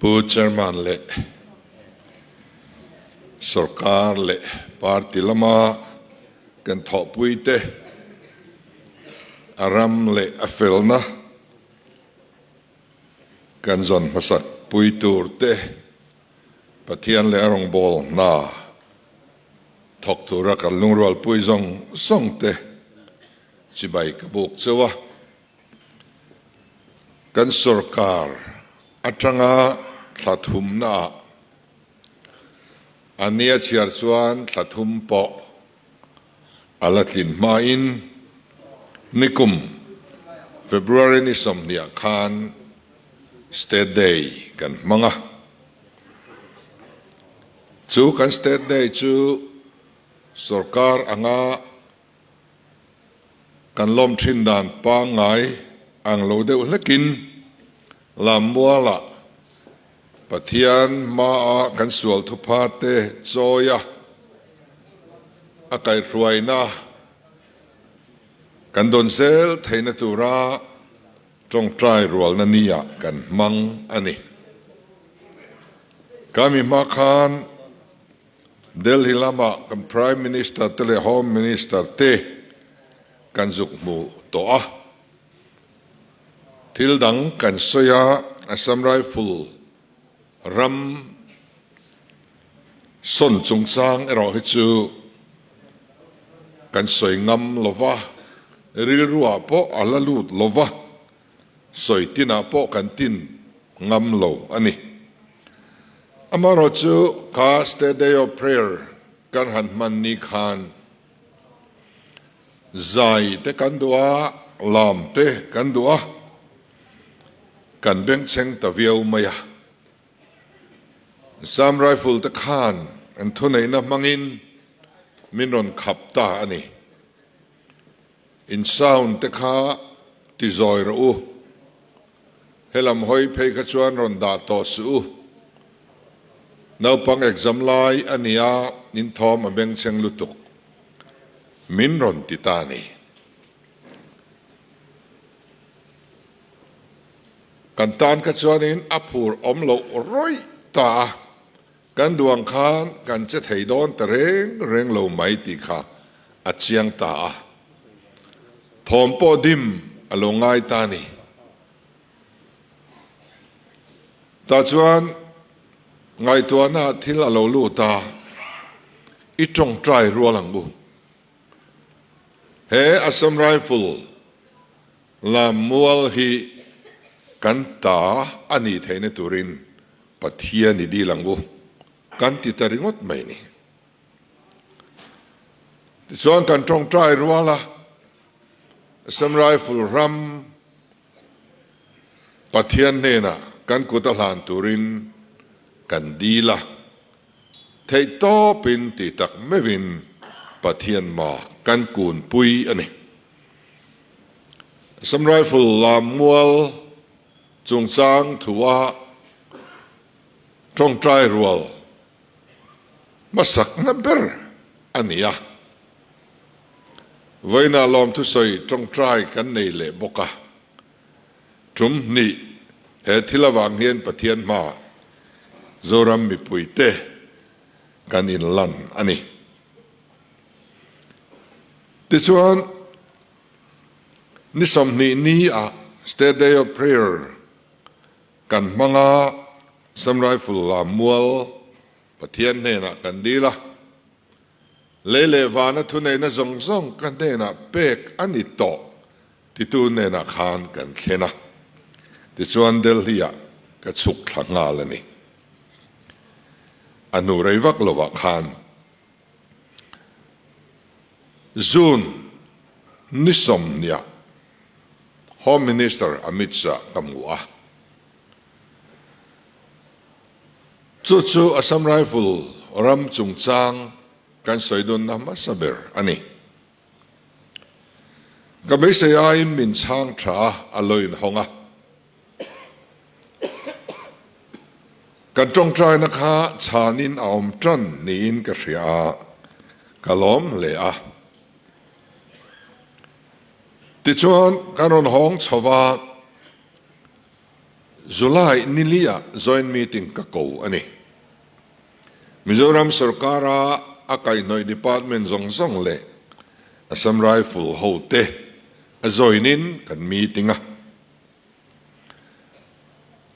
ผู้เจอร์มันเละสการเละปาร์ติลมากันทอปุยเตอารามเละอเฟลนะกันจนมาสักปุยตูร์เตปะเทียนเละรองบอลนาทอกตุรักกันลุงรัวปุยจงส่งเตจิบายกบุกเจวะกันสการอัตรงาสัตุมนาอันนี้เชื่อส่วนสัตุมปออาลัตินมาอินนิคุมFebruaryนี่สมเนียคานState Day กันมั้งอ่ะจูกัน State Day จูสการอ่างกันล้มทิ้งด่านปางไงอังโลเดวเล็กินลำมัวละปะเทียนมากันสวลทุพาเตโซยะอาศัยรวยนะกันโดนเซลเทนตุระจงใจรัวนันนี่กันมังอันนี้กามีมาคานเดลฮิลามากัน Prime Minister เตเล Home Minister เตกันจุกมูตัวทิลดังกันสยาAssam Rifleรัมส่วนจงสร้างเราให้จูกันสวยงามลวะริลรัวปออัลลูดลวะสวยตินาปอกันตินงามโลอันนี้อามาเราจูคาสเตเดียพรีย์กันหันมันนิคานใจเตกันดัวลามเตกันดัวกันเบ่งเชงตะเวียวมาAssam Rifle ตะขานอันทุนไหนนะมังอินมินรอนขับตาอันนี้อินซาวน์ตะขาติจอยรูเฮลัมหอยเพกชวนรอนดาตอสูนาปังเอกซัมไลอันนี้อินทอมเบ่งเชงลุตุกมินรอนติตานีกันตานกชวนินอัพูร์อมโลร้อยตากันดวงคานกันจะไถ่ดอนตะเร่งโลไม่ติค่ะอัจฉริยตาทอมปอดิมอโลง่ายตานีตาชวนไงตัวน่าที่ละโลลูตาอีจงใจรัวหลังบุเฮAssam Rifleลามัวฮีกันตาอันนี้เทนตุรินปัทยานิดีหลังบุกันติดริงอดไม่นี่ส่วนกันตรงใจรัวละAssam Rifleรัมปัทยานี่นะกันกุตลานตุรินกันดีละเทยโตปินติตักไม่วินปัทยามากันกูนปุยอันนี้Assam Rifleลามัวจงสร้างถือว่าตรงใจรัวมาสักนับเบอร์อันนี้ไว้น่าลอมทุสัยตรงใจกันในเล่บกะจุ่มนี่เหตุที่ละวางเฮียนปะเทียนมาโจรัมมีปุยเตกันอินลันอันนี้ดิฉันนิสมนี่State Day of PrayerกันมังAssam Rifleลามัวปะเทียนเนี่ยนะกันดีละเลวานะทุนเนี่ยนะซงกันเนี่ยนะเป็กอันนี้โตที่ตุนเนี่ยนะขานกันแค่นะที่ส่วนเดลฮีก็สุกขังงาลนี่อนุเรวักลวะขานจูนนิสมเนี่ย Home Minister Amit Shah กำวัวจู่ๆAssam Rifleรัมจุงจางกันสวยดุนน้ำมาสเบอร์อันนี้ก็ไม่ใช่อินมินช่างทราอลอยน์หงะกันจงใจนะคะชานินอมจันนี่อินกระเสียกะล้อมเละติดชวนการรอนห้องชาวา July nilia joint meeting kako ani Mizoram Sarkara akai noi department zong le Assam Rifle hote a joinin kan meeting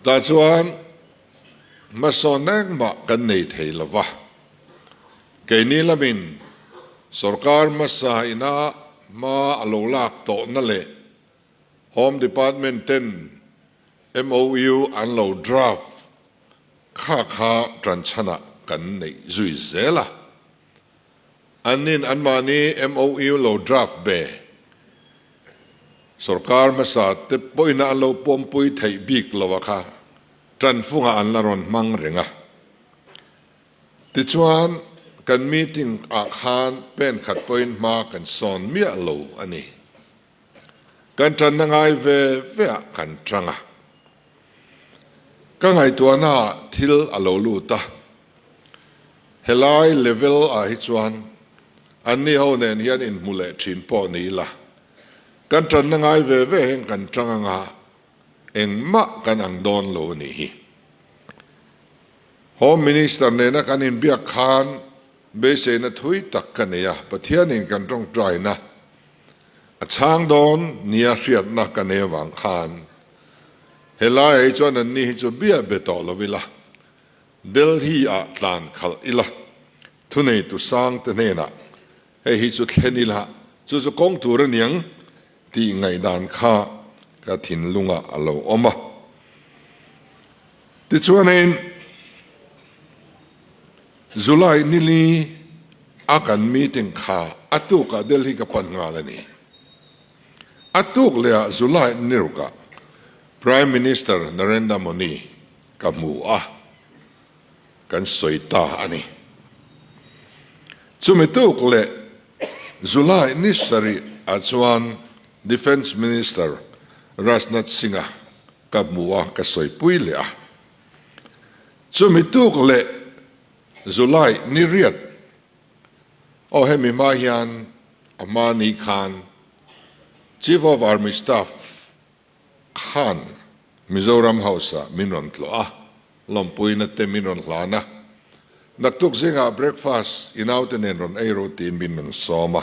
ta chuan masonang ma kan nei theilawa ke ni lamin sarkar masa ina ma alolak to na le Home Department 10 MOU anlo draft kha tranchana kan nei zui zela anin anmani MOU lo draft be sarkar masa te poina lo pompui thei bik lawakha tranfunga anlaron mang renga tichuan kan meeting akhan pen khat point ma kan son mi lo ani kan tran ngai ve kan tranga ka ngai to na thil alo lu ta helai level a hi chuan anni ho nen hian in mule thin po ni la kan tran ngai ve heng kan tranga nga eng ma kan ang don lo ni hi Home Minister ne na kan in biak khan be se na thui tak kan ya pathian in kan tong trai na a chang don nia hriat na kan e wang khan helai ai chuan an ni chu bia be to lo vila Delhi a tlan khal ila thunei tu sang te ne na he hi chu thlenila chu kong tur niang ti ngai dan kha ka thin lunga alo oma ti chuanin July nili akan meeting kha atuka Delhi ka pan ngalani atuk le July niruka Prime Minister Narendra Modi ka mu kan soita ani chumituk le July nisari achuan Defense Minister Rajnath Singh ka muwa ka soipui le chumituk le July ni riat o hemi mahian Amani Khan Chief of Army Staff Khan Mizoram House minron tlo lompui na te minron lana naktuk zinga breakfast inauten enron ay routine minron soma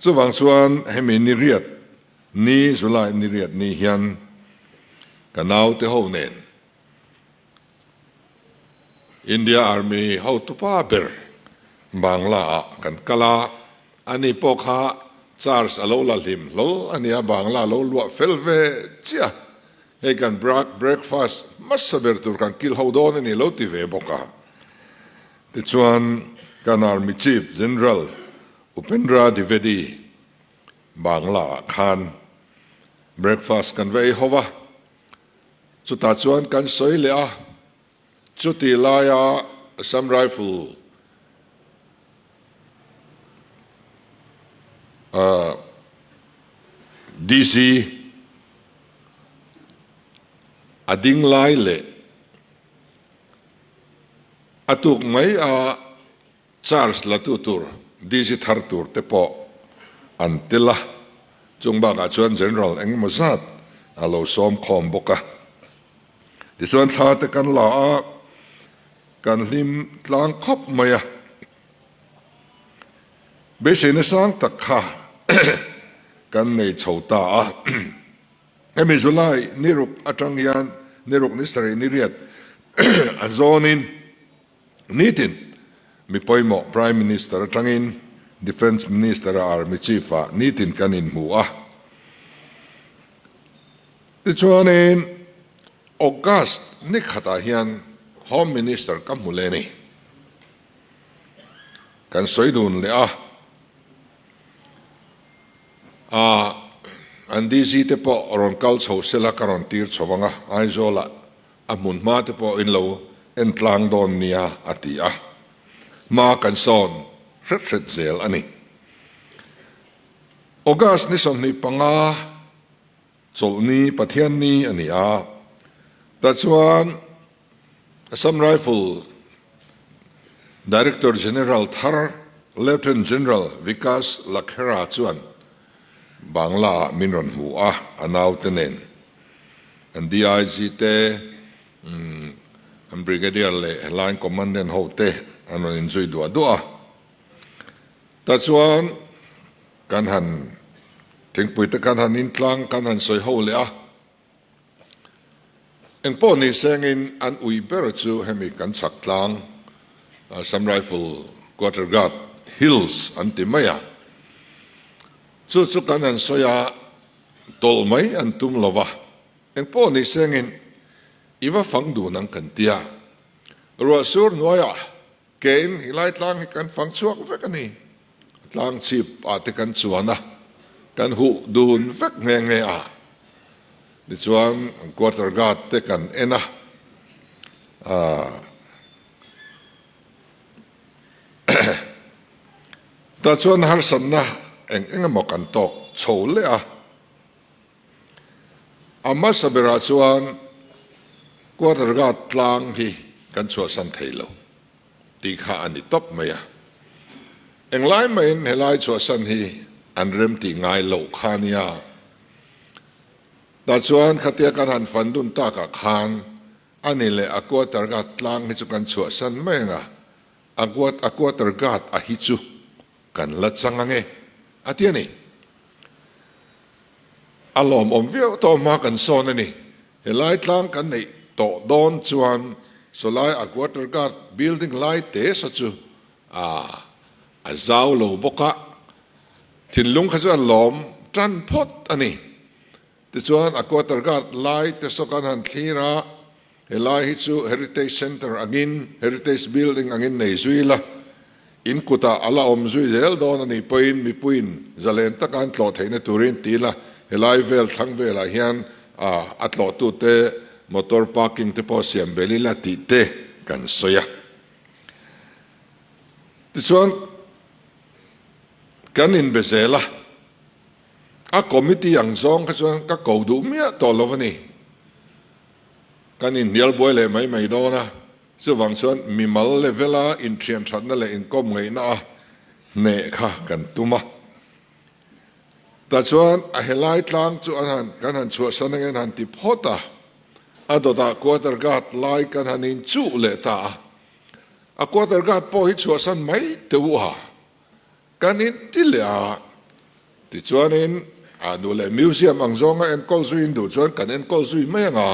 chuwang chuan hemi ni riat ni July ni riat ni hian kanau te ho nen India Army how to paper Bangla kan kala ani pokha Charles alola lim lo ania Bangla lo lua felve chia he kan breakfast masaber tur kan kil hodon ni lo ti ve boka ti chuan kan Army Chief General Upendra Dwivedi Bangla Khan breakfast kan ve hova chuta chuan kan soi le chuti laya Assam Rifle DC ading lai le atuk mai Charles latutur DC thartur te po antila chungba ka chuan General eng mosat alo som khom boka ti chuan thla te kan la kan lim tlang khop maya be se na sang tak kha kan nei chhota emi July niruk atangyan niruk nisari niriat azonin nitin mi poimo Prime Minister atangin Defense Minister Army Chief nitin kanin muwa ti chuanin August ni khata hian Home Minister kamuleni kan soidun le an DC te po ron kal chho sela karon tir chowanga aizola amun ma te po in lo entlang don nia atia ma kan son fret zel ani August ni son ni panga cholni pathian ni ani that's one Assam Rifle Director General Thar Lieutenant General Vikas Lakhera chuan Bangla minron mu'a anaw tenen an DIG te an brigadier le line commandant ho te an in zui dua ta chuan kan han thingpui te kan han in tlang kan han soi ho le a eng po ni sengin an ui ber chu hemi kan chak tlang Sam Rifle Quarter Guard Hills an ti maya chu kan han soya tol mai an tum lova eng po ni sengin iwa fang du nang kan tia ro sur noya kein hilai tlang kan fang chuak vek ani tlang chip ate kan chuana kan hu dun vek nge a di chuan Quarter Guard te kan ena ta chuan har san na eng mo kan tok chho le a ama sabera chuan Quarter Guard tlang hi kan chua san theilo ti kha ani top maya eng lai main helai chua san hi an rem ti ngai lo khania ta chuan khatia kan han fandun ta ka khan ani le a Quarter Guard tlang hi chu kan chua san menga a Quarter Guard a hi chu kan la changange atiani alom om vio to ma kan son ani helai tlang kan nei to don chuan solai a Quarter Guard building lai te sa chu a zau lo boka thin lung kha chuan lom tran phot ani ti chuan a Quarter Guard lai te so kan han thira helai hi chu heritage center agin heritage building angin nei zuila in kuta ala om zui zel don ani poin mi puin zalen ta kan tlo theina turin tila helai vel thang vela hian atlo tu te motor parking te po siam belila ti te kan soya ti chuan kan in bezela a committee ang zong ka chuan ka ko du mia to lovani kan in nial boy le mai dona chu wang chuan mi mal le vela in thian thatna le in kom ngei na ne kha kan tuma ta chuan a helai tlang chu an kan han chua sanangen han ti phota adota Quarter Guard lai kan han in chu le ta a Quarter Guard po hi chua san mai te wa kan in ti le a ti chuan in a nu le museum ang zonga en kol zui ndu chuan kan en kol zui mai nga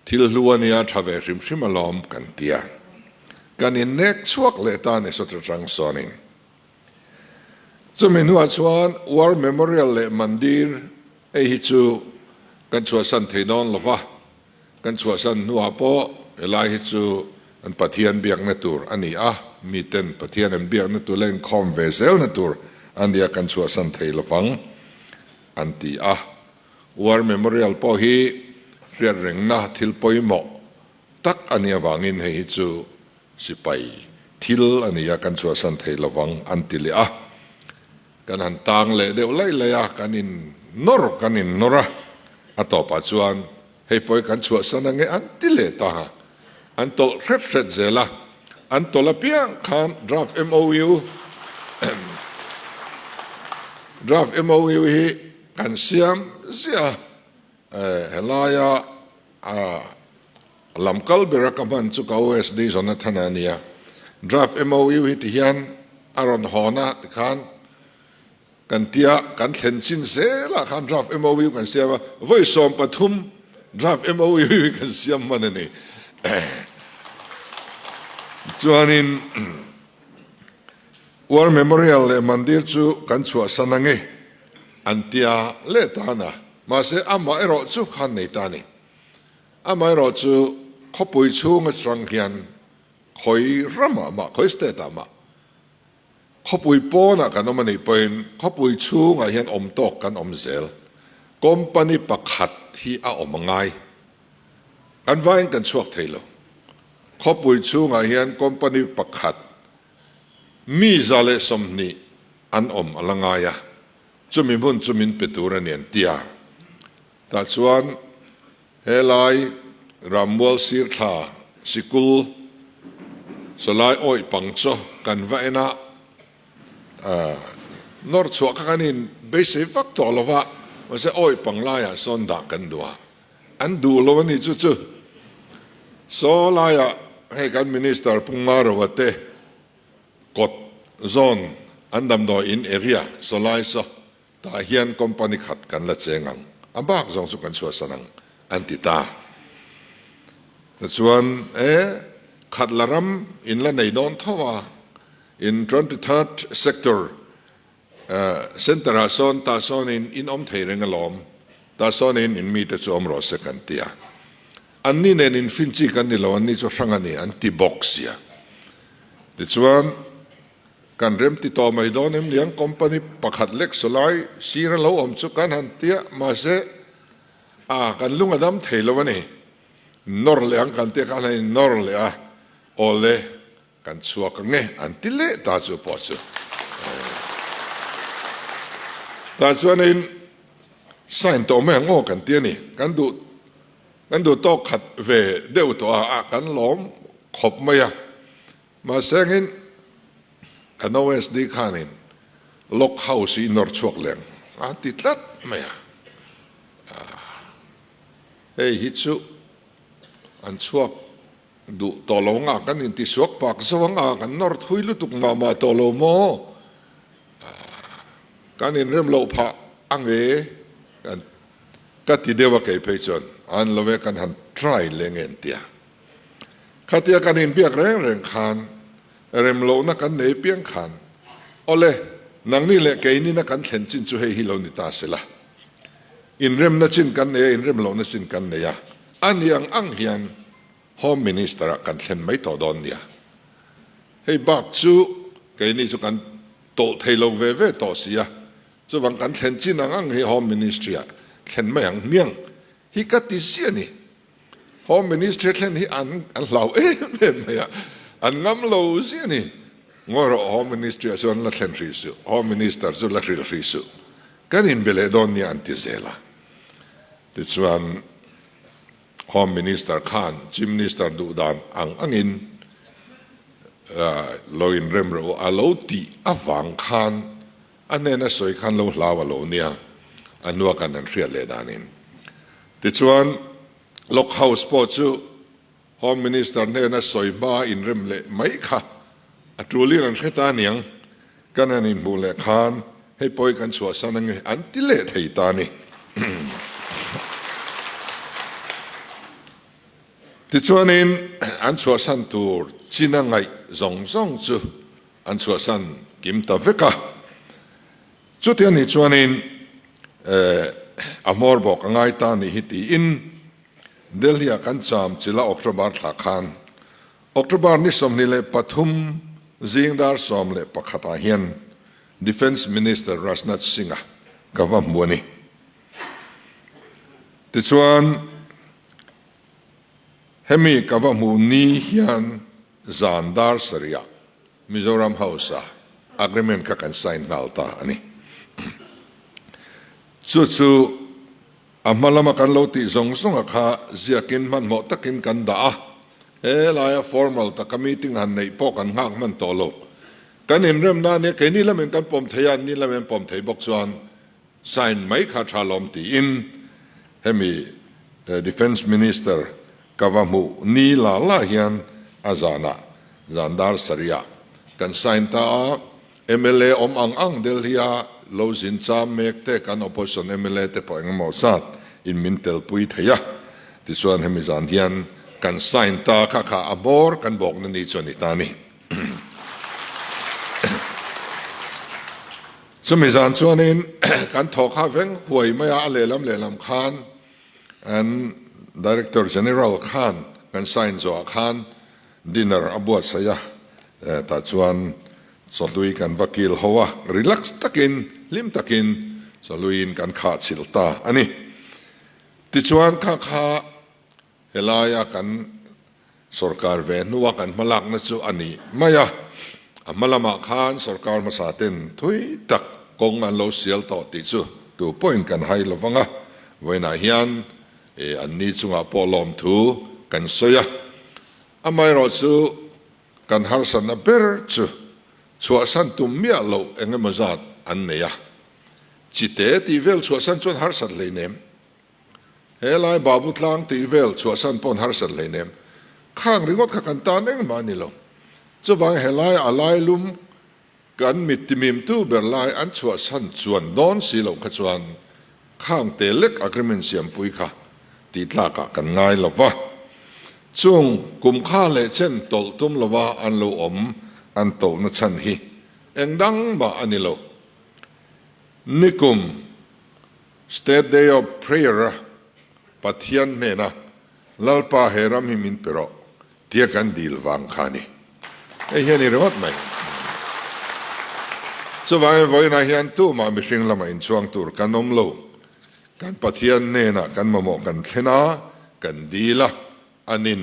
thil luania thave rim alom kan tia kan in nek chuak le ta ne so trang sonin chumin huwa chuan war memorial le mandir ei hi chu kan chua san theinon lova kan chua san nuwa po elai hi chu an pathian biak na tur ani a mi ten pathian an biak na tur len khom ve zel na tur andia kan chua san thei lovang anti a war memorial po hi riat reng na thil poimo tak ania wangin hei chu sipai thil ania kan chua san thei lovang anti le a kan han tang le deuh lai leya kan in nora atopa chuan hei poi kan chua san ange an ti le ta an tol ret zela an tola piang khan draft MOU hi kan siam zia helaya lamkal berakaman chu ka OSD zona thanania draft MOU hi ti hian aron hona khan kan tia kan thlen chin zela khan draft MOU kan siama voi som pathum draft MOU kan siam manani chuanin war memorial le mandir chu kan chua sanange antia le tana ma se ama ero chu khan nei tani ama ero chu khopui chu nga trang hian khoi rama ma khoi ste ta ma khopui po na kanomani point khopui chu nga hian om tok kan om zel company pakhat hi a om ngai kan vain kan chuak thailo khopui chu nga hian company pakhat mi zale somni an om alangaya chumin peturan yan tia ta chuan helai ramwal sirtha sikul solai oi pangcho kan vaina nor chuak kanin base vak to lova มันจะโอ้ยปังลายส่วนดักกันดัวอันดูโลนี่จู่ๆโซลายให้กันมินิสเตอร์ปุ่งมาร์วัตเตกดโซนอันดำดอยอินเอเรียโซลายโซตาเฮียนคอมพานีขัดกันละเจงังอันบักจงสุกันชัวสนังอันติตาแต่ส่วนขัดละรำอินละในดอนทว่า in 23rd sector center โซนตาโซนอินอมเทเรงลอมตาโซนอินมีแต่จอมรอสกันเตียอันนี้เนี่ยอินฟินจีกันนี่เราอันนี้จะฟังอันนี้อันที่บ็อกซ์ยาแต่ส่วนการเริ่มติดต่อไม่โดนเลี้ยงคอมพานีปักขัดเล็กสลายซีระเราอมสุกันหันเตียมาเสกันลุงอดัมเทลวันนี้นอร์เลี้ยงกันเตียกันให้นอร์เลี้ยโอเล่กันชัวกันเงอันที่เล่ตาจูปอจูตาส่วนนี้สายตัวแม่งโง่กันเตียนี่กันดูโตขัดเวเดือดตัวกันล้อมขบไม่ยมาเสงินกันเอาไว้สดีขานินล็อกเฮาส์อินนอร์ชวกแรงติดลัดไม่ยฮิตสุอันชวกดูตโลงกันอินที่ชวกปากสว่างกันนอร์ทุยลุตุกมาตโลโมกันอินเริ่มโลภะอังเวกันกัติเดวะเกยเพจอนอันละเวกันหันทรายเลงเงินเตียขัดเตียกันอินเปียกแรงขานเริ่มโลนักกันเนเปียงขานโอเล่นังนี่แหละเกยนี่นักกันเห็นจินจูเฮฮิโลนิตาเสละอินเริ่มนัชินกันเนอินเริ่มโลนัชินกันเนียอันยังอังเฮียนโฮมมินิสเตอร์กันเห็นไม่ต่อดอนเนี่ยให้บักจูเกยนี่จูกันโตเทโลเวเวต่อเสียจูบังกันเห็นจินอังให้โฮมมินิสเตอร์เห็นไม่ยังเมียงฮิกัติเสียนี่โฮมมินิสเตอร์เห็นฮิอันเราไม่อะอันงั้มเราเสียนี่งอรอโฮมมินิสเตอร์ส่วนละเห็นริสุโฮมมินิสเตอร์ส่วนละริสุกันอินเบลดอนเนี่ยอันติเซล่าที่ส่วนโฮมมินิสเตอร์ขานจิมมินิสเตอร์ดูดานอังอินเราอินเริ่มเราอาโลตีอาฟังขานอันนี้น่ะสวยขานเราลาวเราเนี่ยอันนัวกันนั่นเรียเลดานินที่ส่วนล็อกเฮาส์ปอร์ตโฮมมินิสเตอร์เนี่ยน่ะสวยบ้าอินเริ่มเละไม่ค่ะอัตรูลีนันเขตานียงกันนั่นอินบุเล่ขานให้ปล่อยกันชัวสันงอันที่เละไทยตานี่ที่ส่วนนี้อันชัวสันตัวจีนังไงจงจูอันชัวสันกิมตาเวกะจุดที่นี่ส่วนนี้อมอร์บอกง่ายตานี่ฮิตอินเดลียกันจามจิลาออกตุบาร์หลักขันออกตุบาร์นี่สมนิเลปฐุมจิงดาร์สมเลปขัตาเฮียน Defense Minister Rajnath Singh กับว่ามัวนี่ที่ส่วนเฮมีกับว่ามูนี่เฮียนจานดาร์สเรียมิโซรัมเฮาส์agreement กับกันไซน์นัลตาอันนี้จู่ๆอามาลามากันโลติสงสงข้าเสียกินมันหมดตะกินกันด่าลาย formal ตะกมีติ้งหันในพอกันหักมันโตโลกันเห็นเริ่มด้านนี้แค่นี้ละมันกันปมเทียนนี่ละมันปมเทียบกส่วนไซน์ไม่ขาดชาลอมตีอินเฮมี defense minister กว่ามูนี่ละเฮียนอาจารย์จันดาร์สเรียกันไซน์ตาMLA อังเดลฮียโลจินจามเมกเตกัน opposition MLA เตปอยงมอสัตอินมินเตลปุยเทียที่ส่วนเฮมิจันเฮียนกันไซน์ตาข้าอมอร์กันบอกนั่นนี่ส่วนนี้ตานี่สมัยจันส่วนนี้กันทอข้าเวงหวยไม่อาเลลำคานอัน Director General คานกันไซน์โจคานดินเนอร์อบวชเสียแต่ส่วนสลุยกันวักิลหัวรีแลกซ์ตะกินลิมตะกินสลุยกันขาดสิลตาอันนี้ที่ชวนข้าเฮลายากันสุรการเวนัวกันมาลักนั่นจูอันนี้ไม่อะมาละมาขานสุรการมาสาเต็นทุยตักกงอันโลเสียลต่อติจูตัวพอยกันให้ละฟังอ่ะเวน่าเฮียนอันนี้จุงอาปอลอมทูกันเสียไม่รอจูกันฮาร์สันเบอร์จูชัวสันตุมเมียโลเองมาจัดอันเนีย จิตเตตีเวลชัวสันจวนฮาร์สัตเลยเนมเฮลัยบาบุตลังตีเวลชัวสันปนฮาร์สัตเลยเนมข้างริงดขันตานเองมานี่ลงจะวางเฮลัยอะไรลุมกันมิตรมิมตู้เบลไลอันชัวสันจวนนอนสีลงขจวนข้างเตเล็กอักริเมนเซียมปุยค่ะตีตลากกันง่ายละวะช่วงกุมข้าเลเช่นตกตุ้มละวะอันโลอมอันโตนัชันฮีเอ็งดังบ่อันนี้โลนิกุม State Day of Prayer ปัทยันเนนะลัลปาเฮรัมฮิมินเปโรเทียกันดีลวังขานีเฮียนี่รู้ไหมสวายไว้ในเฮียนตู้มาไม่ชิงละมาอินช่วงตัวกันนมโลกันปัทยันเนนะกันมาโมกันเทนะกันดีละอันนิน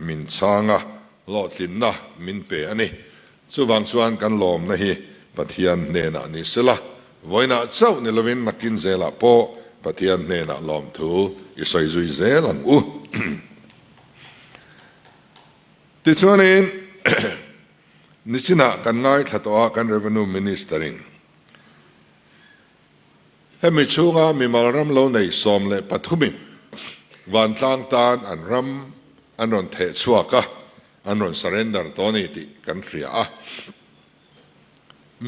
มินซางะลอดลินนะมินเปอันนี้สว่างสว่างกันลมนะฮีปัทยันเนนะนี่สิละไว้น่ะเจ้าเนี่ยเราเว้นนักกินเซลาโปปฏิอันเนี่ยน่ะลอมทูอิสอยซุยเซลังที่ชวนนี้นิสินะกันง่ายทัดว่ากัน revenue ministering ให้มีช่วงมีมาลรำโลในสมเลปัทุมินวันตั้งตานอันรำอันรอนเทชัวกะอันรอน surrender ตัวนี้ที่กันเสีย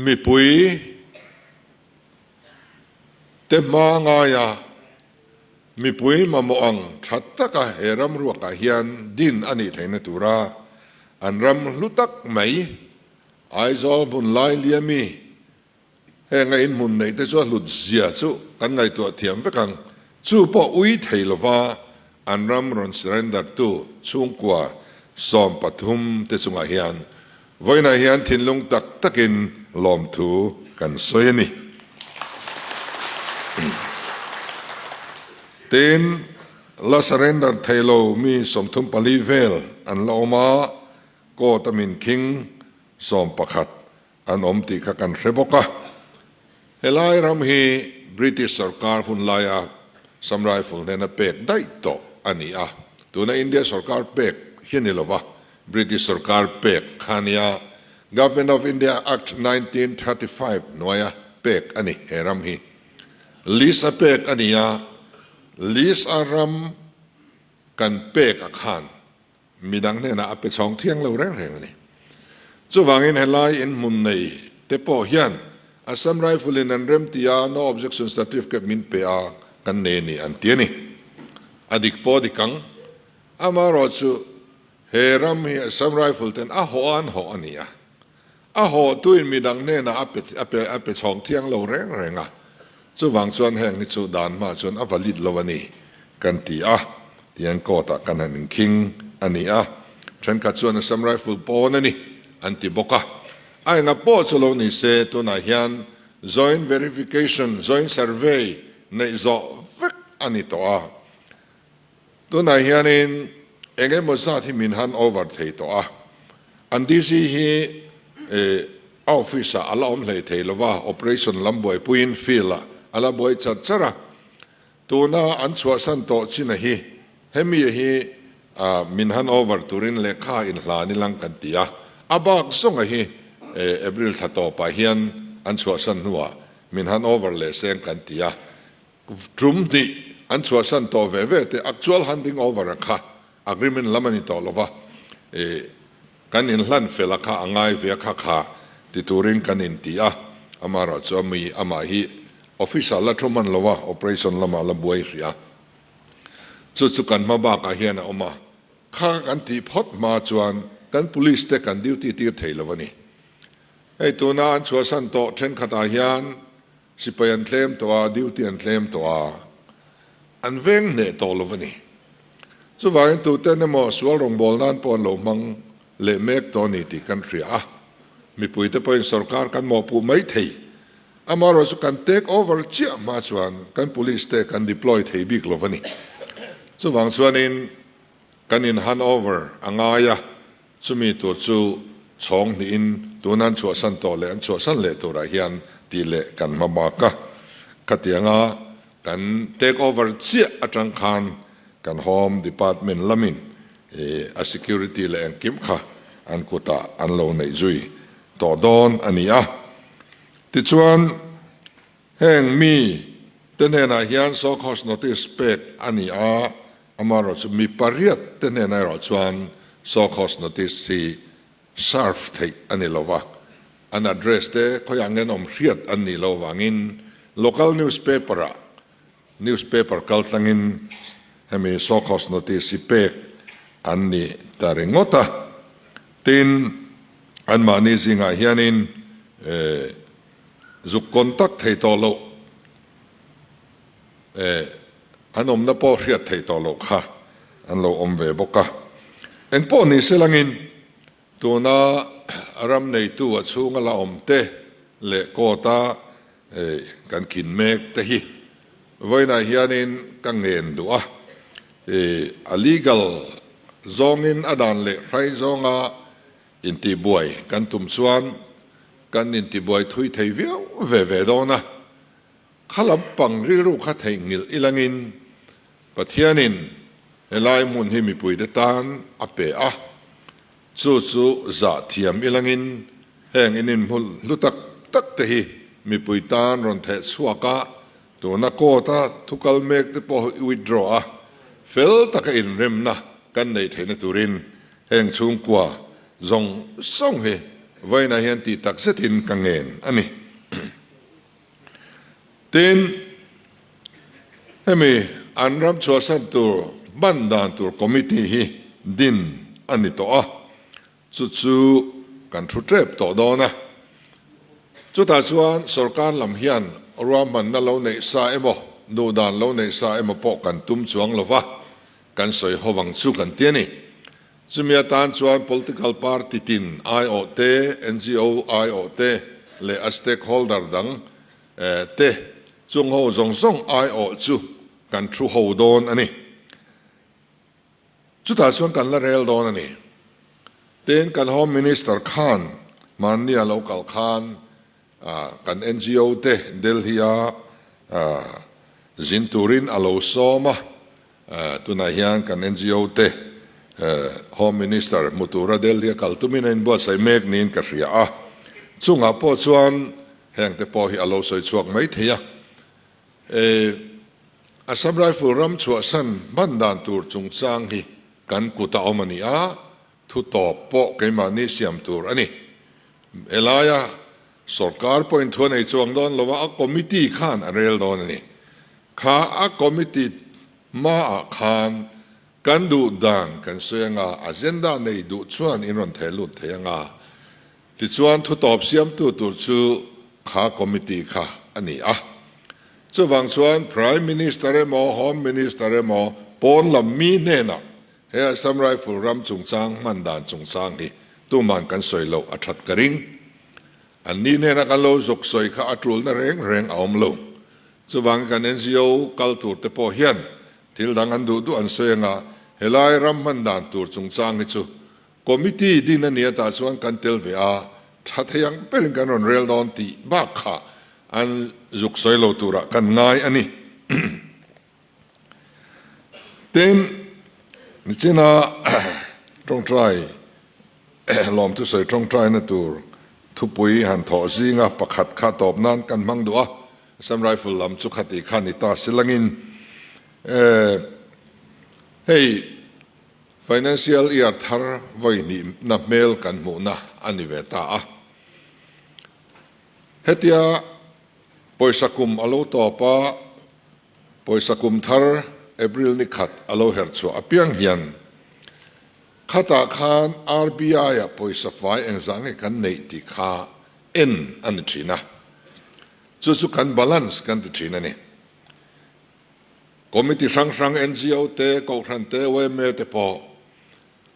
มีปุยเต็มมางายามีปุยมาโมอังชัดตะกะเฮรัมรัวกะเฮียนดินอันนี้ไทยนตุระอันรำลุตักไหมไอซอลบุนไลเลียมีเฮงไงอินมุนในแต่ส่วนหลุดเสียจุกันไงตัวเทียมไปกังจู่ปออุ้ยไทยลวาอันรำรอนเซรนดัตตุช่วงกว่าสอมปฐุมแต่สุงเฮียนไว้ในเฮียนทินลงตักตะกินลอมถูกันสวยนี่เต็นลาสเรนดัร์ไทโลมีสมทุมปลีเวลอันละอมาโกตมินคิงสมประคัดอันอมติขกันเรบกะเฮลายรำฮีบริติชสังการหุ่นลายสำไรฝุ่นเนนเปกได้โตอันนี้ตัวในอินเดียสังการเปกเฮียนี่ละวะบริติชสังการเปกขานีย Government of India Act 1935 หน่วยเปกอันนี้เฮรัมฮีลิสเปกอันนี้ลิสอารมกันเปกอาคารมีดังเนี่ยนะเป็นสองเที่ยงเราแรงๆนี่จู่วางอินเฮลัยอินมุนในเตปอยันอาสัมไรฟุลินันเรมติยาโน objection certificate มินเปียกันเนนี่อันเตียนี่อดีตพอดีกังอามารอจูเฮรัมฮีอาสัมไรฟุลเทนอาหัวอันนี้อาหัวตุยมีดังเนี่ยนะเป็นสองเที่ยงเราแรงจู่วางส่วนแห่งนี้จู่ดานมาส่วนอวลิดลวนีกันตียังโกตะกันหันคิงอันนี้ฉันกัดส่วนสัมไรฟุลโปนั่นนี่อันติบกไอ้งับโปสโลนี่เซตัวนายยัน joint verification joint survey ในจอฟักอันนี้ตัวนายยันเองเองมั่วซาที่มินฮันโอเวอร์เทตัวอันที่สี่ออฟฟิศอาลอมเลยเทลว่า operation ลำบวยปุยนฟิลอาลบวยจัดจระตัวน่าอันชัวสันโตชินะฮีเฮมีฮีมินฮันโอเวอร์ตุรินเลขาอินลานิลังกันตีอาบักส่งฮีเอเบริลทัตโตปะเฮียนอันชัวสันหัวมินฮันโอเวอร์เลเซงกันตีทรุมดีอันชัวสันโตเวเวแต่ actual handing over ค่ะ agreement ละมันนี่ต่อลว่ากันอินลันเฟลค่ะง่ายเวียค่ะติตุรินกันอินตีอามาราจอมีอามาฮีofficial ละทุมันละว่า operation ละมาละบวยเสียจุดกันมาบากเฮียนออกมาข้ากันที่พดมาจวนกัน police เตกันดิวตีตีเทลวันนี้ไอ้ตัวนั้นชัวสันโตเช่นขัดเฮียนสิไปอันเคลมตัวดิวตีอันเคลมตัวอันเวงเนตโลวันนี้สุวรรณตัวเต้นมอสวรรค์บอลนั้นปอนโลมังเลเมกตัวนี้ที่กันเสียมีปุยแต่เป็นสการกันมอปูไม่ทีอามาเราสุกัน take over เชี่ยมาชวนกัน police เตกัน deploy ทีบิกโลวันนี้สุวรรณส่วนนี้กันอิน hand over อ่างายะสุมีตัวจูสองนี่อินตัวนั้นชัวสันโตเลอันชัวสันเลตัวไรเฮียนตีเลกันมาบากะขัดยังกัน take over เชี่ยอัตรังคารกัน home department ละมินsecurity เลอันกิมค่ะอันกุตาอันโลในจุยต่อดอนอันนี้ติดชวน แห่งมีเตนเนนาเฮียนโซคอสโนติสเปกอันนี้อามาเราจะมีปริยัติเตนเนนาเราชวนโซคอสโนติสสีซาร์ฟไทอันนี้เราว่าอันอัดเรสเต้เขาอย่างเงินเรียดอันนี้เราว่างิน local newspaper newspaper กัลตังินให้มีโซคอสโนติสเปกอันนี้ตาริงอตาตินอันมานี้สิงห์เฮียนินจุกคอนตักให้ตลอดอันนับพอเรียดให้ตลอดค่ะอันเราเวบกะเอ็งพอนี้เสลังินตัวน่ารำในตัวชูงละเตเลโกตากันกินเมกเตหิไว้ในเฮียนินกังเงินดัวillegal ซองอินอดันเลไฟซองอินติบวยกันตุมชวนกันอินติบวยทุยเทวิวเวดอนะขลับปังริรุขัดเหงิลอิลังินปะเทียนินลายมุนให้มีปุยเดตานอเปะจู่จ่าเทียมอิลังินแห่งอินินมุลลุตักเตหิมีปุยตานรอนเทสวากะตัวนักโกตาทุกลเมกเตปอวิดรอเฟลตะกอินเรมนะกันในเทนตุรินแห่งชุงกว่าจงส่งให้ไว้ในเฮียนตีตักเสถินกังเงินอันนี้ตินให้มีอันรับชัวสันตัวบันดาลตัวคอมมิตี้ฮีดินอันนี้ตัวจู่กันทุเรศต่อดอนะจุดท้ายส่วนสรการลำเฮียนรวมมันนั่นเราในสายบ่ดูดานเราในสายบ่ปอกกันตุ้มช่วงละวะกันสวยหวังสู้กันเตี้ยนี่จะมีตานส่วน political party ติน IOT NGO IOT และ stakeholder ดังเตจงหัวจงส่ง IOT กันทรูหัวโดนอันนี้จุดท้ายส่วนกันละเรลโดนอันนี้เต้นกัน Home Minister Khan มันเนี่ย local Khan กัน NGO เตเดลฮียจินตูรินอโลโซมาตัวนายยังกัน NGO เตHome Minister มุตุระเดลฮียกัลตุมินันบัวใส่เมกนินกระเรียจุงอาพอชวนแห่งแต่พอฮีอโลโซชวกไม่เทียอาสัมไรฟูรัมชัวสันบันดาลตูร์จุงจางฮีกันกุตาอมานีทุตอบปอกไกมานิเซียมตูร์อันนี้ลายสรการพอยน์ทวนในช่วงดอนเราว่าคอมมิตี้ข้านเรลดอนนี่ข้าคอมมิตี้มาข้านกันดูดังกันเสียงอาเจนดาในดูชวนอินรันเทลุเทียงที่ชวนทุตอบเสียมตัวชูข้าคอมมิตี้ข้าอันนี้จะวางชวน Prime Minister มอ Home Minister มอปอนลำมีเน่นะเฮียสัมไรฟูรัมจงจางมันดานจงจางที่ตัวมันกันสวยโลอัฐกริงอันนี้เนี่ยนักโลจกสวยข้าอัตรุลนั่นแรงเอามลงจะวางกัน NGO กัลตูร์เตปอเฮียนที่ดังอันดูอันเสียงเฮลายรัมมันดานตูร์จงจางฮิจูคอมมิตี้ดินเนี่ยตาส่วนกันเทลเวียชัดยังเป็นกันรอนเรลดอนตีบ้าข้าอันจกสวยโลตูระกันง่ายอันนี้เต็นนี่จีน่าตรงใจลอมทุสวยตรงใจนะตูร์ทุปุยหันทอซิงประคัดข้าตอบนั้นกันมั่งดัวสำไรฟุลลำจุขัดอีขันอิตาสิลังินเฮ้ย financial year ทาร์ไว้นี่นับเมลกันหมู่นะอันนี้เวตาเฮติยาปอยสักุมอโลต่อปะปอยสักุมทาร์เอพริลนิขัดอโลเฮร์ชัวอเปียงเฮียนข้าตาขาน RBI ปอยสัฟไฟเอ็งสังให้กันในที่ข้าเอ็นอันนี้นะจู่ๆกันบาลานซ์กันที่นั่นนี่คอมมิตี้สัง NGO เตะกองทัพเตะเวเมเตปอ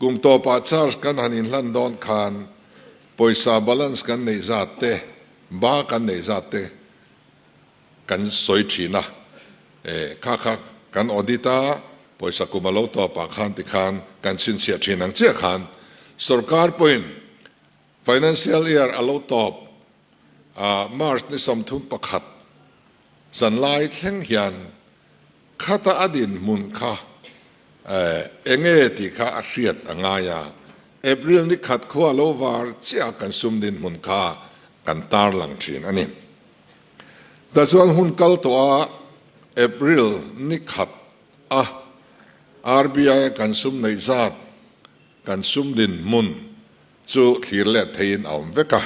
กลุ่มตัวปัจจัยกันหันอินลันดอนขานปอยสับบาลานซ์กันในจัดเตะบ้ากันในจัดเตะกันสวยที่นะข้ากันอดีตาปอยสักกุมาโลตัวปากขันติขันกันสินเสียที่นังเจ้าขันสรการพอยน์ financial year อโลตอบมาร์ชนิสมทุนประคัดสันไลท์แห่งเฮียนข้าตาอดินมุนข้าเอเงติข้าอาเซียดง่ายเอเปริลนี่ขัดขั้วโลวาร์เจ้ากันซุมดินมุนข้ากันตาร์หลังชินอันนี้ แต่ส่วนหุ่นกัลตัวเอพริลนี่ขัดRBI กันซุ่มในซาดกันซุ่มดินมุนจูที่เล็ดเทียนเอาเวกะ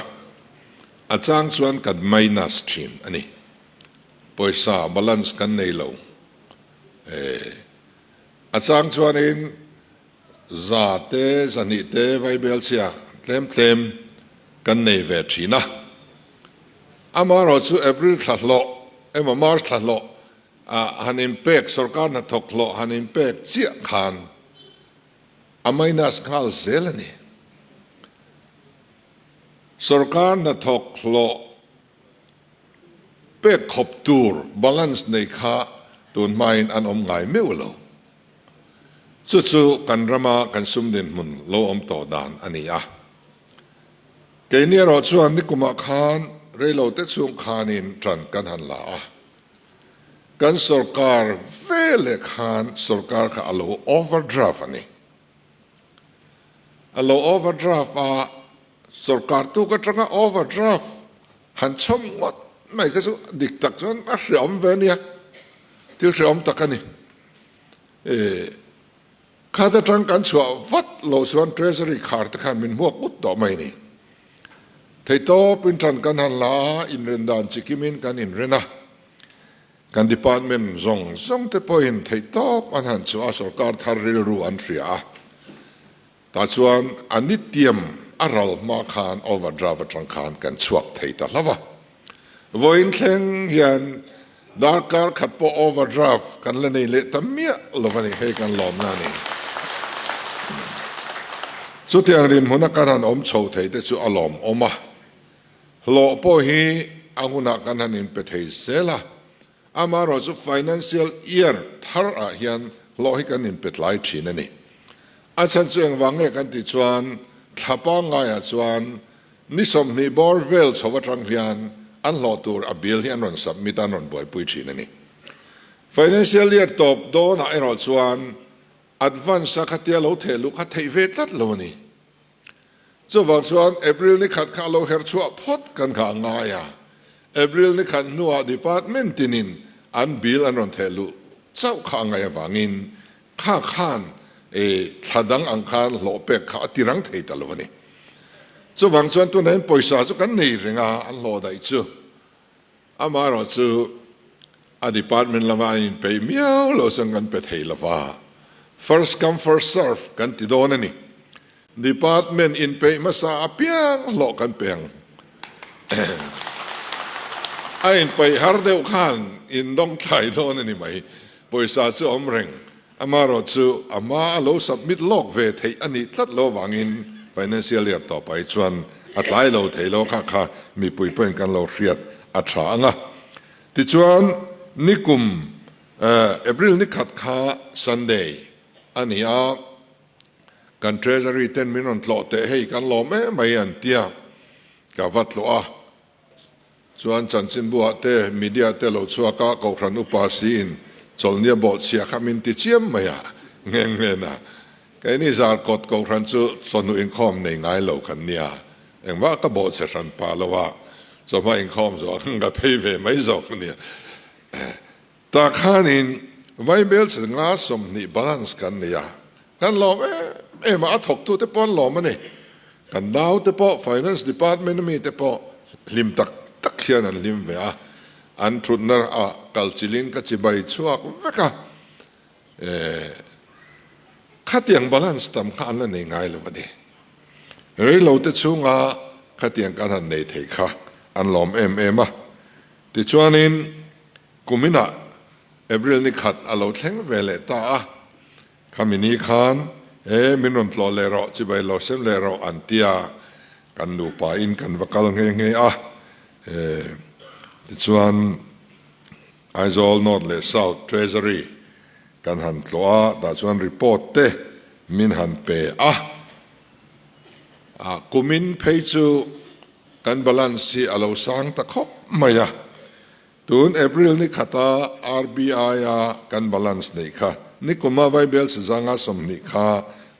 อาจารย์ส่วนกันไม่นัสชินอันนี้ปอยซาบาลานซ์กันในโลอาจารย์ส่วนนี้ซาเตจันิเตไวเบลเซียเต็มกันในเวทีนะอามาเราจูเอพริลทัดโลมาร์ชทัดโลฮันอิมเปกสกัดนัทกโลฮันอิมเปกเจียขานไม่นัสขาลเซลนี่สกัดนัทกโลเป็กขบตูร์บาลานซ์ในข้าตุนไม่อันไงไม่วโลจู่ๆกันรามากันซุ่มดินมุนโลต่อดานอันนี้เกนี้เราชวนนิกุมาขานเรื่องเราเตช่วงขานินจันกันหันลากันสกัดเวลขานสกัดข้าโลโอเวอร์ดราฟนี่โลโอเวอร์ดราฟสกัดตู้ก็จังโอเวอร์ดราฟหันชมวัดไม่ก็สุดิกตักจนเสียมเวเนียที่เสียมตักนี่ข้าจะจังกันชัววัดโลส่วนเทรเซอรี่ขาดตะขันมินหัวกุดต่อไม่นี่ไทยโตเป็นจันกันหันลาอินเรนดานจิกิมินกันอินเรนะกันดิพาร์ตเมนต์ส่งเตปอินไทยโตอันหันชัวสกัดทาริลรูอันเสียตาชวนอันนิเตียมอารลมาขานโอเวอร์ดราฟจังขานกันชัวไทยตาลาวะวันเช่นยันดาร์การขัดปโอเวอร์ดราฟกันเลยนี่เละตั้มเมียลวันนี้ให้กันล้อมนั่นนี่สุดที่อันรินหัวนักการอมโชว์ไทยแต่สุอารมณ์อมาโลปอฮีอังุนักการนินเปเทเซล่าอามาเราสุ financial year ทาร์อายันโลให้กันนินเปตไลชีนั่นนี่อาจารย์ส่วนวังเอกันติจวนทับปังไงจวนนิสมนิบอร์เวลสวัสดิ์ยันอันโลตัวอบิลยันรอนสับมิตานรอนบอยปุยชีนั่นนี่ financial year ตบโดนไอรอจวน advance สักเดียวเราเทลุขัดเทเวทัดโลนี่จะบอกส่วนเอพริลนี่ขัดข้าเราเฮร์ชัวพอดกันข้างไงเอพริลนี่ขัดนัวดีพาร์ตเมนตินินอันบิลอันรอนเทลุเจ้าข้างไงวังินข้าข้านทัดังอังคารโลเปกข้าติรังเทตลวันนี้จะบอกส่วนตัวนั้นปอยสาสุกันนี่เรื่องอันโลได้จูอามาเราจูอดีพาร์ตเมนต์ละวันไปเมียวเราสังกันไปเทละว่า first come first serve กันติดโดนนี่ department in pay มาสาเปียงโลกันเปียงไอ้ไปฮาร์เดลขันอินดงไทยโดนนี่ไหมปอยสาจูอมเร่งอามาเราจูอามาเราสับมิดโลกเวทีอันนี้ทัดโลวังินfinancial year ต่อไปจวนอัตไลเราเทโลค่ะมีปุยเปิลกันเราเรียดอัตรางะที่จวนนิกุมเอพริลนิขัดขาซันเดย์อันนี้กันเทรเซอรี่10 millionโลเตให้กันโลไม่อันเตียกับวัดโลจวนจันสินบัวเตมีเดียเตโลชัวก้าเกาครันอุปาสินจนเนี่ยบทเสียขมินติเจียมไม่เงี้ยนะไอ้นี่จะกดกองทัพจุสนุนคอมในไงเราคันเนี่ยเองว่าก็บอกเสร็จปาแล้วว่าสมัยคอมจะก็เพย์เวไม่จบเนี่ยแต่ข้านี่ไว้เบลส์งาสมนี่บาลานซ์กันเนี่ยกันล้อมมาถกตัวเตปอนล้อมมันนี่กันดาวเตปอ finance department มีเตปอลิมตักเขียนลิมเวะอันทุนน่ะกัลจิลินก็จะไปช่วยเวกะขัดยังบาลานซ์ตามขันนั่นเองไงล่ะวันนี้เรื่องเราจะช่วงขัดยังกันหันในเทค่ะอันล้อมมาที่ช่วงนี้กุมินะเอพริลนี่ขัดเราเช่งเวลตาคำนี้ขันมินนทลเลโรจิบายโลเซนเลโรอันเตียกันดูปาอินกันวักลเงี้ยที่ช่วงไอโซลนอตเลเซาท์เทรเซอรี่กันหันตัวแต่ส่วนรีพอร์ตเตมินหันเปกุมินเพย์จูกันบาลานซ์ที่เราสร้างตะคบไม่ตูนเอพริลนี่ขัดRBI กันบาลานซ์นี่ค่ะนี่กุมาไวเบลส์สังอาสมนี่ค่ะ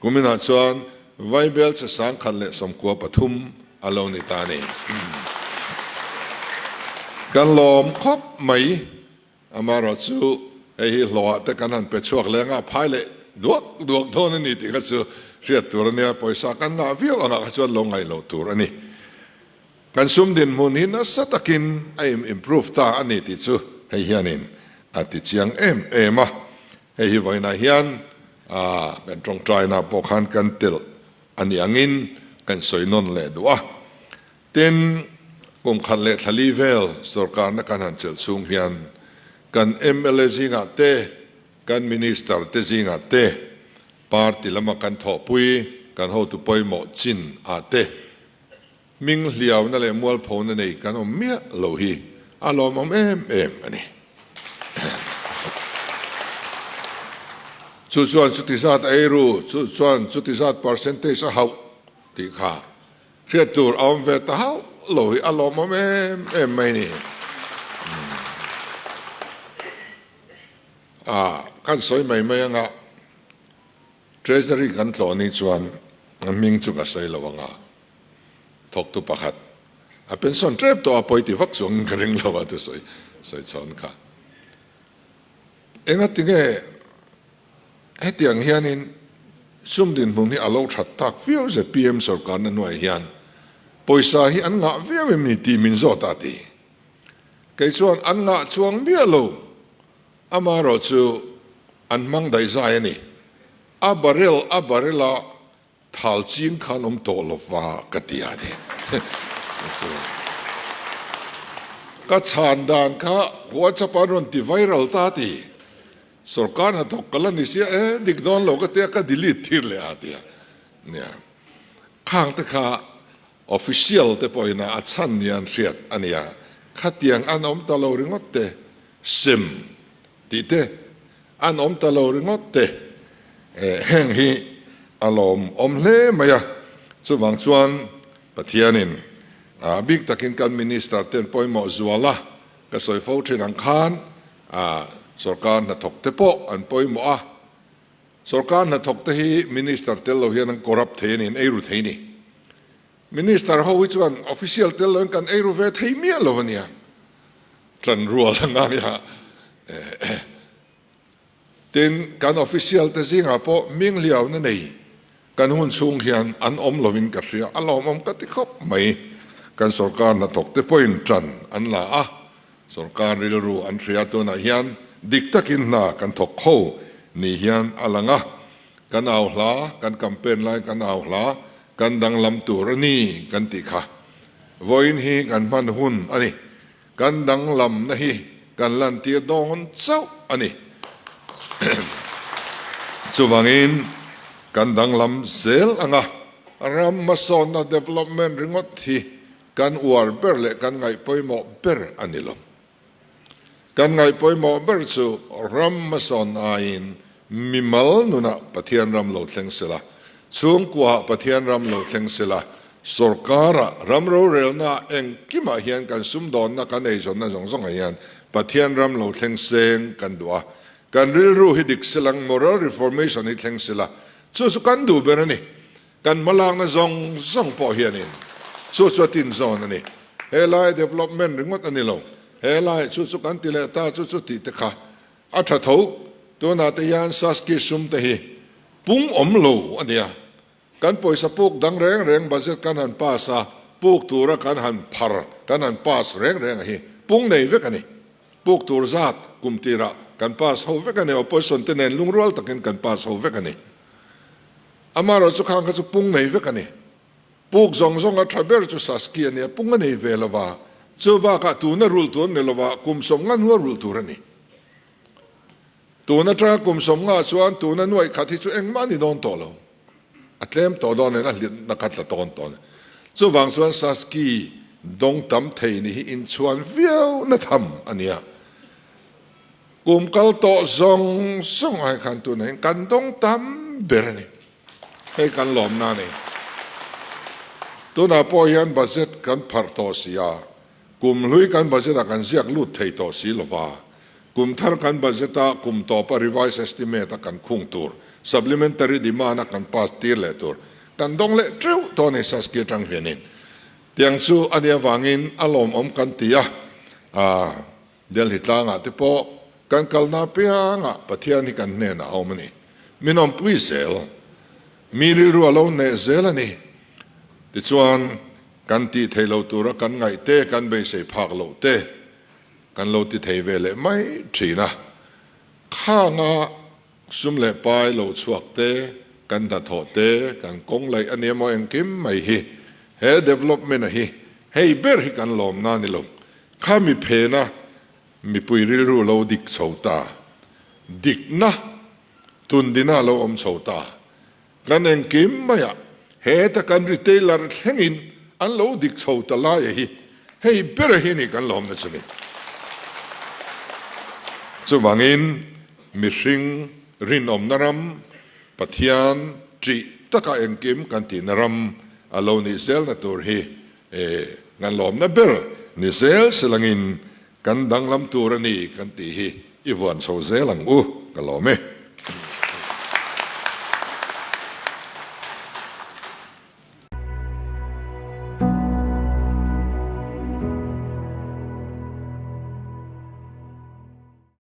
กุมินหัดส่วนไวเบลส์สังขันเลสมกัวปฐุมอารมณ์นิตานี กันลมครบไหมอามารอจูไอ้หล่อแต่กันนั้นเป็นช่วงแรงอ่ะพายเลยดวกโทนนี่ที่ก็จูเรียดตัวเนี่ยปล่อยสักกันงาวิวอ่ะก็ชวนลงไงเราตัวนี่กันซุ่มดินมุนหินสัตกินไอ้ improve ตาอันนี้ที่จูให้เฮียนินอาทิตย์ยังมาให้ฮิวไว้นะเฮียนกันตรงใจนะพอขันกันติลอันนี้อังินกันสวยนนเลยด้วยเต็นกงขันเล็ดทะเลเวลสุรการนักการหันเจลสูงเฮียนกันMLAจิงาเตกันมินิสเตอร์เตจิงาเตปาร์ติละมากันทอปุยกันhow toปอยหมอจินอาเตมิงเลียวนั่นแหละมัวพงนั่นเองกันเอาเมียโลหีอารมณ์อันนี้สุดส่วนสุติศาสตร์ไอรูสุดส่วนสุติศาสตร์เปอร์เซนเทจเขาตีขาเชื่อตัวเอาเวทเขาโลหิอารมณ์ไม่นี่กันสวยไม่ยังอ่ะ treasury กันต่อนี้ส่วนมิงจุกสวยระวังอ่ะทกตุปะขัดเป็นส่วนเทปตัวปอยที่ฟักสวงกระดิ่งระวังตัวสวยสอนค่ะเอ็งติงให้เตียงเฮียนินซุ่มดินพวกนี้อาลูชัดตักวิวจะ PM สุรการนั่นหน่วยเฮียนปอยสาฮีอันงะวิวมีตีมินโซตาตีไก่ส่วนอันงะช่วงเบี้ยโลอามารอจูอันมังได้ใจนี่อาบาริลทัลจิงขนมโตลฟ้ากติยาดีก็ชานดานข้าหัวจะปารุนที่ไวรัลตาตีสุรการหัดตกกลันนี่เสียดิกดอนโลกเตียก็ดิลิททีเลยอาตีเนี่ยข้างแต่ข้า official แต่พอยินะอัชันยันเสียดอันนี้ข้าเตียงอันอมตะโลริงอเตซิมตีเตอันอมตะโลริงอเตแห่งฮีอารมณ์อมเล่มา呀ส่วนส่วนปะเทียนินบิ๊กตะกินกันมินิสเตอร์เต็นปอยหมอจัวละก็สวยฟูชินังคานสุรการนัทกเตปออันปอยหมอสุรการนัทกเตฮีมินิสเตอร์เตลโลเฮียนังคอรัปเทนินเอรุเทนิมินิสเตอร์เขาวิจารณ์ออฟฟิเชียลเตลโลกันเอรุเวทเฮีเมียโลวันนี้จันรัวลังงามยาเต็นการออฟฟิเชียลเตจิงอ่ะพอมิงเลียวนั่นเองการหุ่นสูงเฮียนอันอมลวินกัดเสียอันลอมกัดที่ครบไม่การสุรการนัทกเตปอยน์จันอันละสุรการริลรูอันเสียตัวนาเฮียนดิกตะกินนากันถกโคนี่เฮียนอลังกันเอาหลากันกัมเป็นไลกันเอาหลากันดังลำตัวนี่กันติค่ะวอยน์ฮีกันมันหุ่นอันนี้กันดังลำนะฮีกันลันเตียดอนเจ้าอันนี้สุวังอินกันดังลำเซลอ่ะรัมมาสอนนะ development ริงอทีกันอวาร์เบอร์เละกันไงปอยหมอเบอร์อันนี้ลมกันไงปอยหมอเบอร์สูรัมมาสอนอินมิมัลนุนะปะเทียนรำโลดเซงเสละช่วงกว่าปะเทียนรำโลดเซงเสละสุรการะรำโรเรลนะเองกิมาเฮียนกันซุ่มดอนนะกันไอจอนนะสองเฮียนปะเทียนรำโลดเซงเซงกันดัวกันริลรูฮิดิกสลัง moral reformation ฮิตเซงเสละสู้กันดูเบอร์นี่กันมาลางนะสองพอเฮียนินสู้ตินซอนนี่เฮลัย development ริงวัดอันนี้ลงเฮลัยสู้กันติเลตาสู้ติตะค่ะอัฐทูตัวนาตยานสัสกิสุมตะฮีปุงอมโลอันเดียกันปล่อยสปุกดังแรงบัจกันหันป้าซาปุกตัวระกันหันพาร์กันหันป้าสแรงฮีปุงในเวกันนี่ปุกตัวจัดกุมตีระกันป้าสเอาเวกันนี่เอาไปสนเตนลุงรัวตะกันป้าสเอาเวกันนี่อามาเราสุขังก็จะปุงในเวกันนี่ปุกซองอัฐเบอร์จุสัสกีเนี่ยปุงในเวลว่าเจ้าบ้าก็ตัวนั่นรูลตัวนี่ละว่ากุมสมงันหัวรูลตัวนี่ตัวนั่นถ้ากุมสมงาส่วนตัวนั่นหน่วยขัดที่ช่วยเองมันนี่โดนต่อแล้วอัตเลมต่อโดนเนี่ยนะนักขัดละตอนต่อเนี่ยส่วนบางส่วนสัสกีดงตั้มเทนี่อินส่วนเวียวนั่นทำอันเนี้ยกุมกัลโตส่งให้ขันตัวนี้กันดงตั้มเบรนี่ให้กันหลอมนานี่ตัวน่ะพอยันบัจเจตกันพาร์ตอสียกุมลุยกันบัจเจตกันเสียกลุดเทตอสีลวากุมทาร์กันบัจเจตกุมต่อปริวายส์เอสติเมตกันคุ้งตัว supplementary demand กันพาสตีเลตัวกันดงเละเจ้าตัวนี้สัสกีจังเวียนินเตียงซูอันเดียววางินอารมณ์กันตีย เดี๋ยวหิตลางะที่พอกันกัลนาเปียงะปะเทียนที่กันเนนะเอามันนี่มินอมปุยเซลมีริรัวเราเนเซลนี่ติดส่วนกันตีเทเราตัวกันไงเตะกันไปเสพักเราเตะกันเราติเทเวลไม่ทีนะข้างะซุมเล่ไปเราสวกเตะกันตัดถอดเตะกันกงไหลอันนี้มอยังกิมไม่ฮีเฮเดเวล็อปเมนฮีเฮเบอร์ฮีกันลมนั่นนี่ลมข้ามีเพนะมีปุยริรู้เราดิกโซตาดิกนะตุนดินาเราอมโซตากันเองกิมไม่อะเฮตกันริเตลาร์เฮงินอันเราดิกโซตาลายฮีเฮเบอร์ฮีนี่กันลมนั่นสิสุวังอินมิสิงรินอมนารำปัทยานจีตะกาเองกิมกันตีนารำอโลนิเซลนัตัวฮีงานลมนับเบอร์นิเซลสลังอินกันดังลำตัวนี่กันตีฮีอีวันโซเซลังกันลม